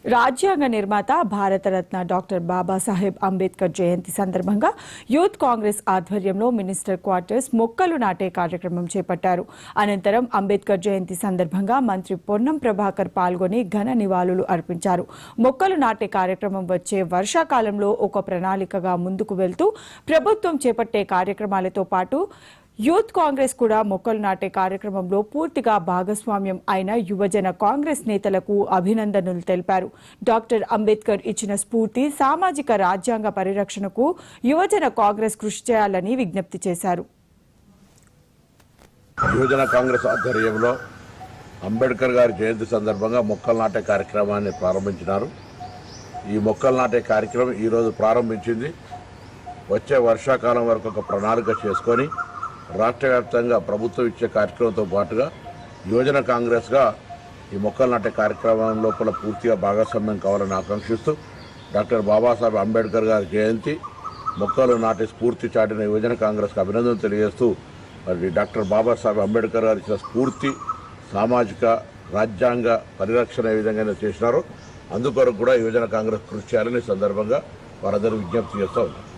రాజ్యాంగ నిర్మాత భారతరత్న డాక్టర్ బాబాసాహెబ్ అంబేద్కర్ జయంతి సందర్భంగా యూత్ కాంగ్రెస్ ఆధ్వర్యంలో మినిస్టర్ క్వార్టర్స్ మొక్కలు నాటే కార్యక్రమం చేపట్టారు. అనంతరం అంబేద్కర్ జయంతి సందర్భంగా మంత్రి పొన్నం ప్రభాకర్ పాల్గొని ఘన నివాళులు అర్పించారు. మొక్కలు నాటే కార్యక్రమం వచ్చే వర్షాకాలంలో ఒక ప్రణాళికగా ముందుకు వెళ్తూ ప్రభుత్వం చేపట్టే కార్యక్రమాలతో పాటు యూత్ కాంగ్రెస్ కూడా మొక్కలు నాటే కార్యక్రమంలో పూర్తిగా భాగస్వామ్యం అయిన యువజన కాంగ్రెస్ నేతలకు అభినందనలు తెలిపారు. డాక్టర్ అంబేద్కర్ ఇచ్చిన స్ఫూర్తి సామాజిక రాజ్యాంగ పరిరక్షణకు యువజన కాంగ్రెస్ కృషి చేయాలని విజ్ఞప్తి చేశారు. యువజన కాంగ్రెస్ ఆధ్వర్యంలో అంబేద్కర్ గారి జయంతి సందర్భంగా మొక్కలు నాటే కార్యక్రమాన్ని ప్రారంభించినారు. ఈ మొక్కలు నాటే కార్యక్రమం ఈరోజు ప్రారంభించింది. వచ్చే వర్షాకాలం వరకు ఒక ప్రణాళిక చేసుకొని రాష్ట్ర వ్యాప్తంగా ప్రభుత్వం ఇచ్చే కార్యక్రమంతో పాటుగా యువజన కాంగ్రెస్గా ఈ మొక్కలు నాటే కార్యక్రమం లోపల పూర్తిగా భాగస్వామ్యం కావాలని ఆకాంక్షిస్తూ డాక్టర్ బాబాసాహెబ్ అంబేద్కర్ గారి జయంతి మొక్కలు నాటే స్ఫూర్తి చాటిన యువజన కాంగ్రెస్కి అభినందనలు తెలియజేస్తూ మరి డాక్టర్ బాబాసాహెబ్ అంబేద్కర్ గారు ఇచ్చిన స్ఫూర్తి సామాజిక రాజ్యాంగ పరిరక్షణ ఏ విధంగా చేసినారో అందుకొరకు కూడా యువజన కాంగ్రెస్ కృషి చేయాలని సందర్భంగా వారందరూ విజ్ఞప్తి చేస్తూ ఉన్నారు.